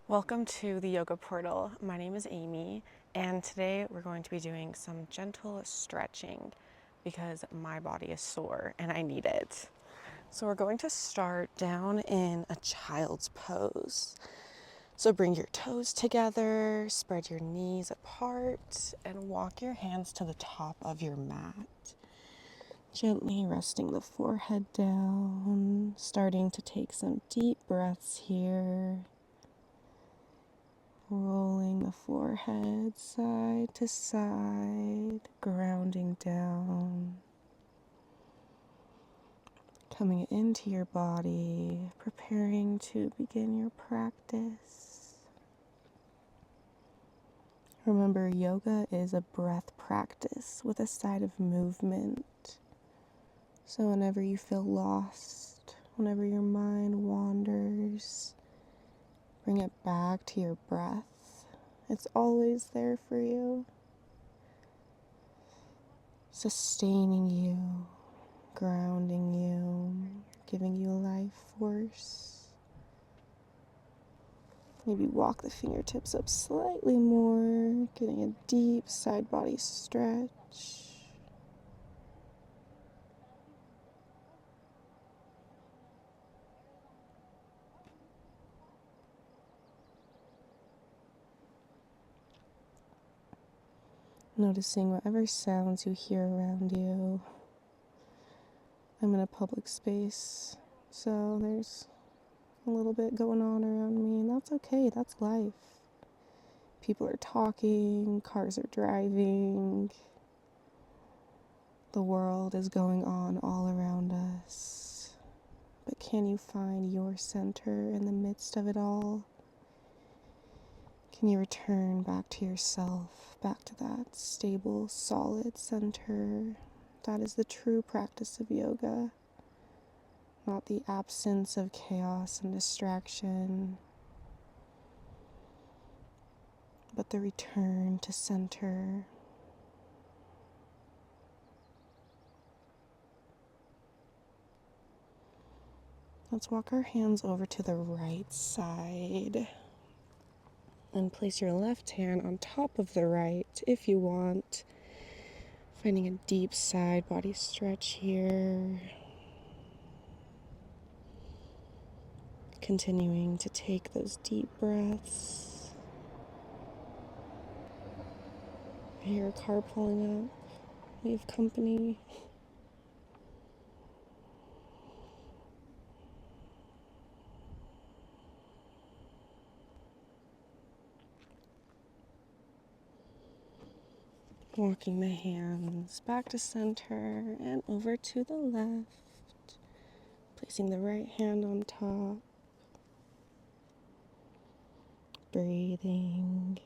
Welcome to the Yoga Portal. My name is Amy, and today we're going to be doing some gentle stretching because my body is sore and I need it. So we're going to start down in a child's pose. So bring your toes together, spread your knees apart, and walk your hands to the top of your mat. Gently resting the forehead down, starting to take some deep breaths here. Rolling the forehead side to side, grounding down. Coming into your body, preparing to begin your practice. Remember, yoga is a breath practice with a side of movement. So whenever you feel lost, whenever your mind wanders, bring it back to your breath. It's always there for you, sustaining you, grounding you, giving you life force. Maybe walk the fingertips up slightly more, getting a deep side body stretch. Noticing whatever sounds you hear around you. I'm in a public space, so there's a little bit going on around me, and that's okay, that's life. People are talking, cars are driving. The world is going on all around us. But can you find your center in the midst of it all? Can you return back to yourself, back to that stable, solid center? That is the true practice of yoga, not the absence of chaos and distraction, but the return to center. Let's walk our hands over to the right side and place your left hand on top of the right if you want. Finding a deep side body stretch here. Continuing to take those deep breaths. I hear a car pulling up. We have company. Walking the hands back to center and over to the left. Placing the right hand on top. Breathing.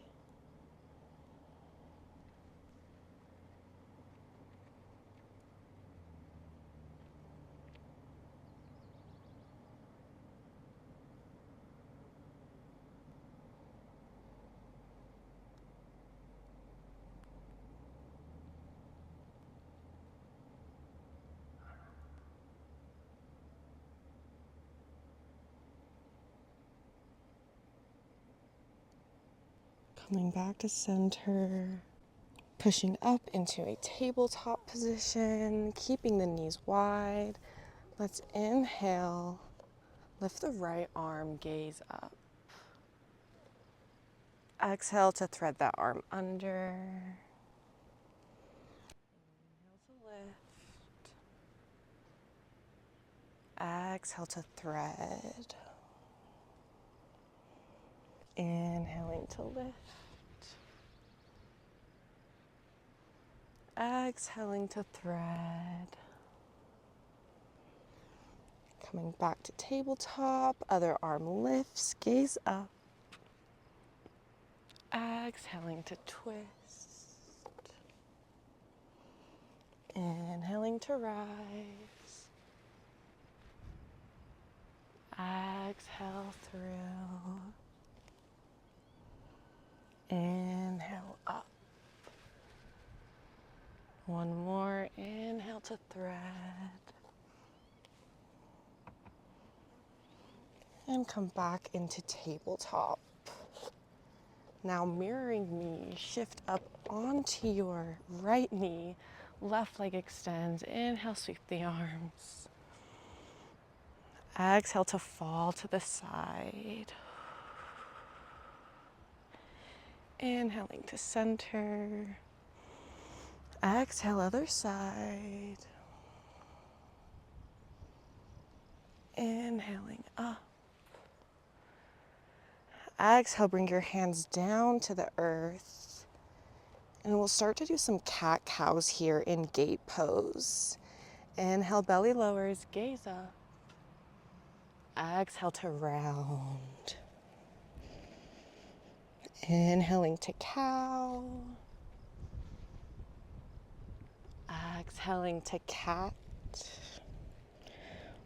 Coming back to center. Pushing up into a tabletop position, keeping the knees wide. Let's inhale, lift the right arm, gaze up. Exhale to thread that arm under. Inhale to lift. Exhale to thread. Inhaling to lift. Exhaling to thread. Coming back to tabletop, other arm lifts, gaze up. Exhaling to twist. Inhaling to rise. Exhale through. Inhale up. One more, inhale to thread. And come back into tabletop. Now mirroring me, shift up onto your right knee, left leg extends, inhale, sweep the arms. Exhale to fall to the side. Inhaling to center. Exhale, other side. Inhaling up. Exhale, bring your hands down to the earth. And we'll start to do some cat-cows here in gate pose. Inhale, belly lowers, gaze up. Exhale to round. Inhaling to cow. Exhaling to cat.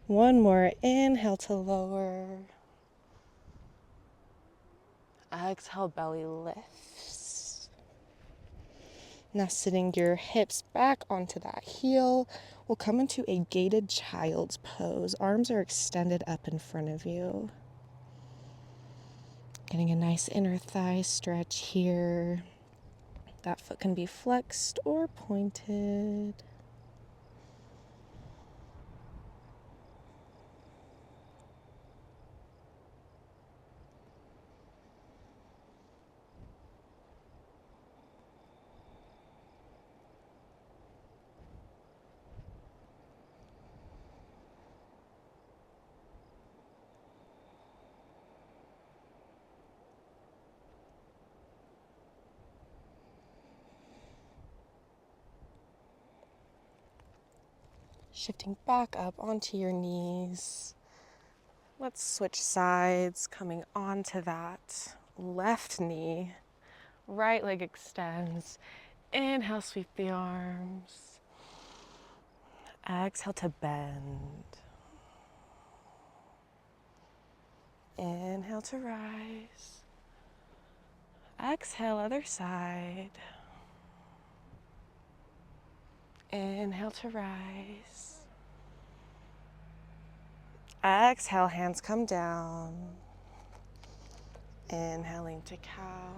One more, inhale to lower. Exhale, belly lifts. Now sitting your hips back onto that heel, we'll come into a gated child's pose. Arms are extended up in front of you. Getting a nice inner thigh stretch here. That foot can be flexed or pointed. Shifting back up onto your knees. Let's switch sides, coming onto that left knee. Right leg extends. Inhale, sweep the arms. Exhale to bend. Inhale to rise. Exhale, other side. Inhale to rise. Exhale, hands come down. Inhaling to cow.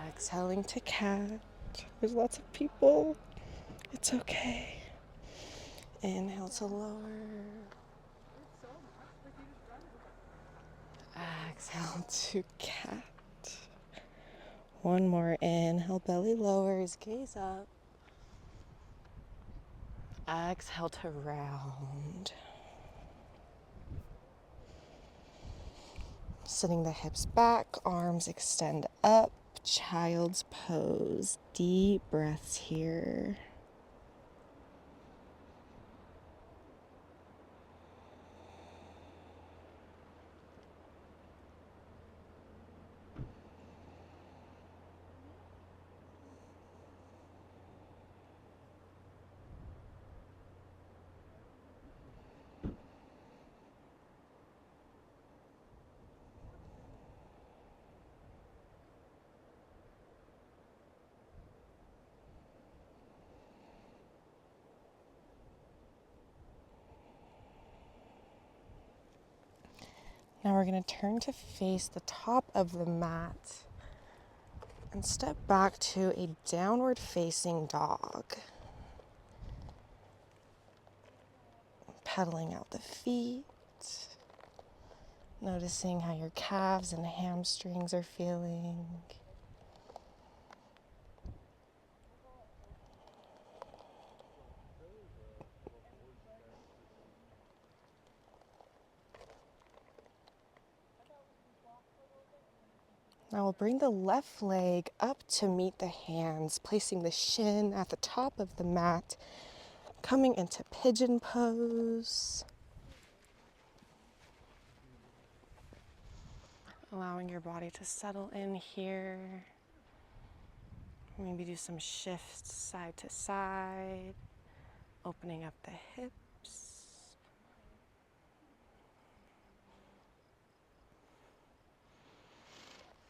Exhaling to cat. There's lots of people. It's okay. Inhale to lower. Exhale to cat. One more, inhale, belly lowers, gaze up. Exhale to round. Sitting the hips back, arms extend up, child's pose. Deep breaths here. Now we're going to turn to face the top of the mat and step back to a downward facing dog. Pedaling out the feet, noticing how your calves and hamstrings are feeling. Now we'll bring the left leg up to meet the hands, placing the shin at the top of the mat, coming into pigeon pose. Allowing your body to settle in here. Maybe do some shifts side to side, opening up the hips.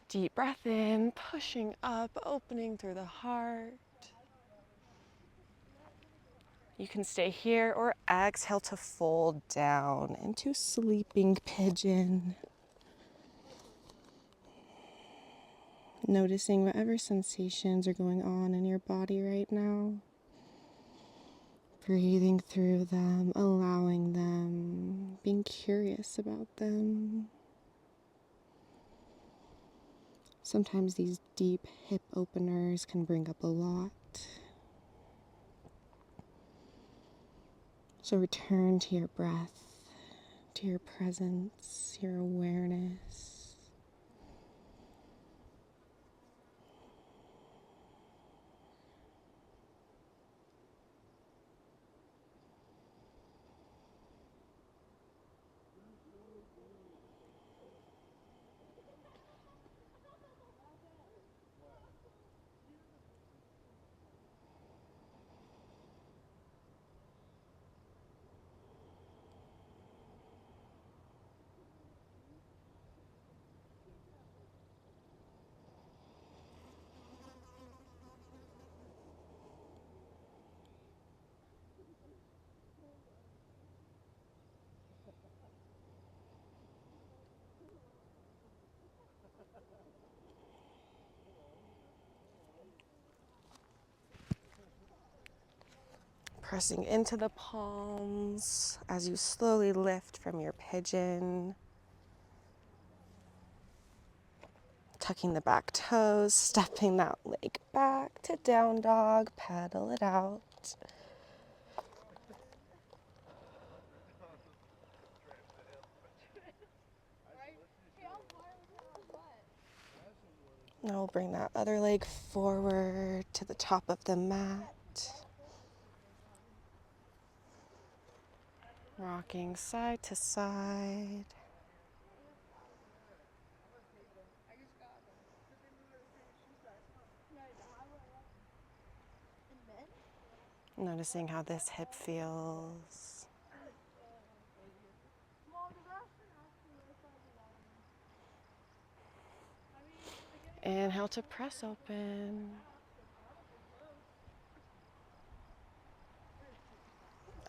Deep breath in, pushing up, opening through the heart. You can stay here or exhale to fold down into sleeping pigeon. Noticing whatever sensations are going on in your body right now. Breathing through them, allowing them, being curious about them. Sometimes these deep hip openers can bring up a lot. So return to your breath, to your presence, your awareness. Pressing into the palms as you slowly lift from your pigeon. Tucking the back toes, stepping that leg back to down dog, pedal it out. Now we'll bring that other leg forward to the top of the mat. Rocking side to side. Noticing how this hip feels. Inhale to press open.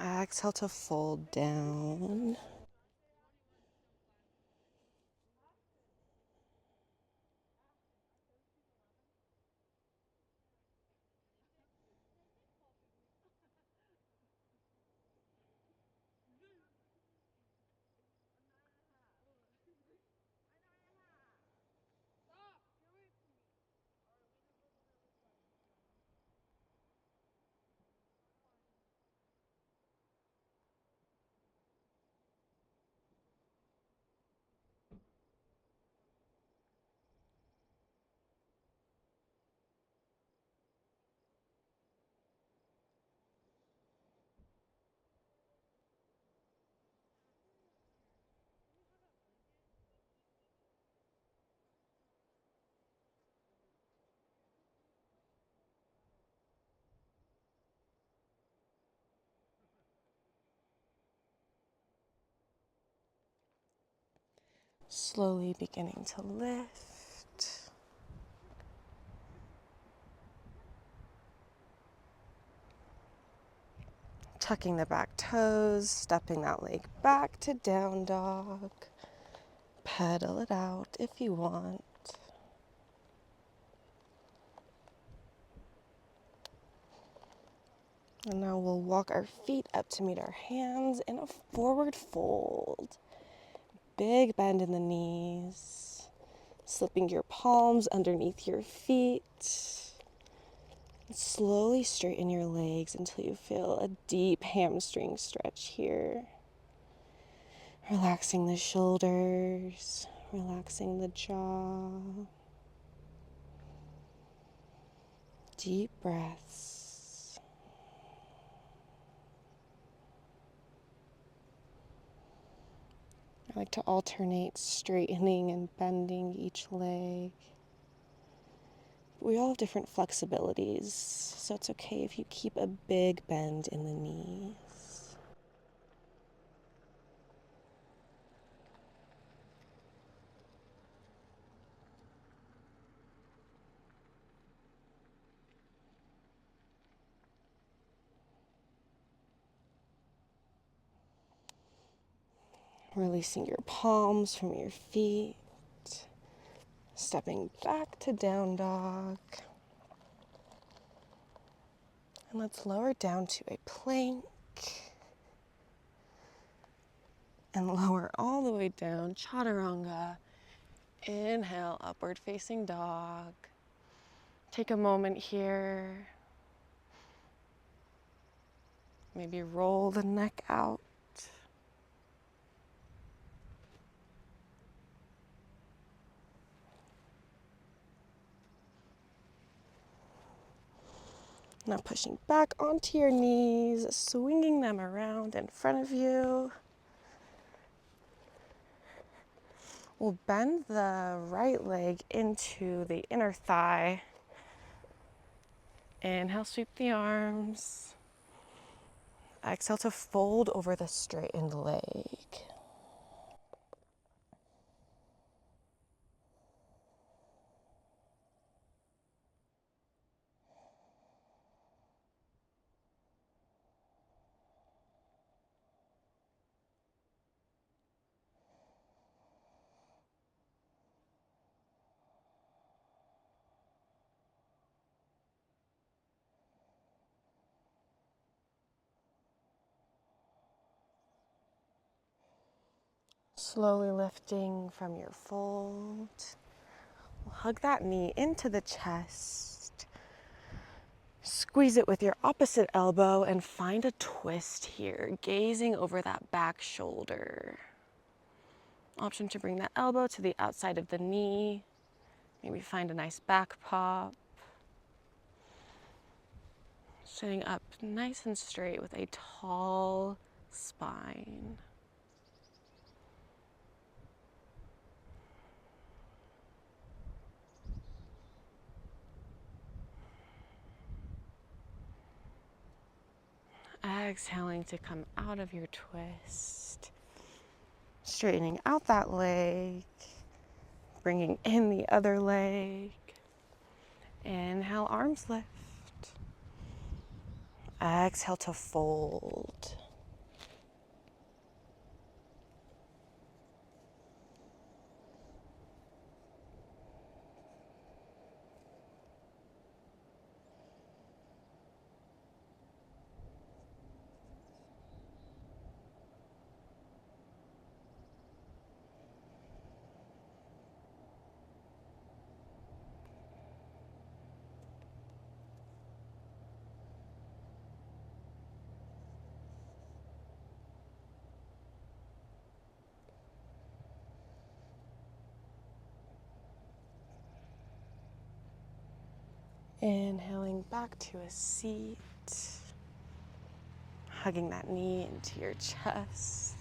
Exhale to fold down. Slowly beginning to lift. Tucking the back toes, stepping that leg back to down dog. Pedal it out if you want. And now we'll walk our feet up to meet our hands in a forward fold. Big bend in the knees. Slipping your palms underneath your feet. Slowly straighten your legs until you feel a deep hamstring stretch here. Relaxing the shoulders, relaxing the jaw. Deep breaths. I like to alternate straightening and bending each leg. We all have different flexibilities, so it's okay if you keep a big bend in the knees. Releasing your palms from your feet. Stepping back to down dog. And let's lower down to a plank. And lower all the way down, chaturanga. Inhale, upward facing dog. Take a moment here. Maybe roll the neck out. Now pushing back onto your knees, swinging them around in front of you. We'll bend the right leg into the inner thigh. Inhale, sweep the arms. Exhale to fold over the straightened leg. Slowly lifting from your fold. Hug that knee into the chest. Squeeze it with your opposite elbow and find a twist here, gazing over that back shoulder. Option to bring that elbow to the outside of the knee. Maybe find a nice back pop. Sitting up nice and straight with a tall spine. Exhaling to come out of your twist. Straightening out that leg. Bringing in the other leg. Inhale, arms lift. Exhale to fold. Inhaling back to a seat. Hugging that knee into your chest.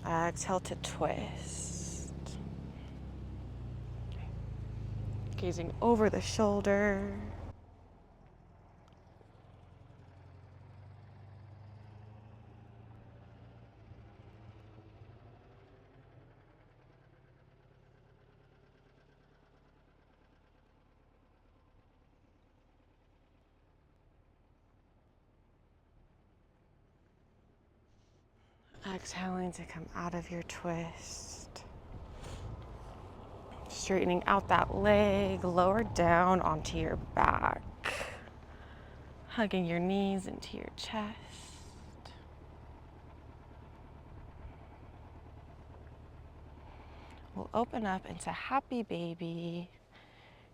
Exhale to twist. Gazing over the shoulder. Exhaling to come out of your twist. Straightening out that leg, lower down onto your back. Hugging your knees into your chest. We'll open up into happy baby,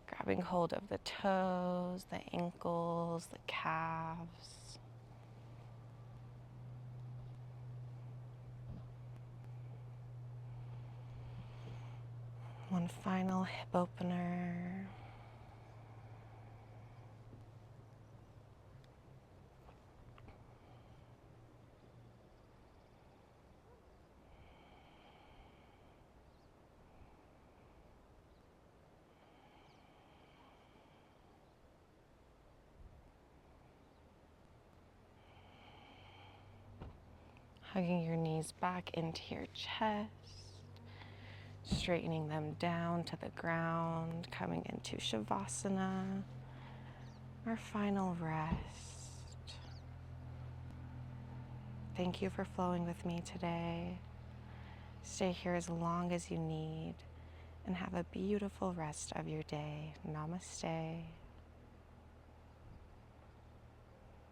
grabbing hold of the toes, the ankles, the calves. One final hip opener. Hugging your knees back into your chest. Straightening them down to the ground, coming into Shavasana, our final rest. Thank you for flowing with me today. stay here as long as you need and have a beautiful rest of your day. Namaste.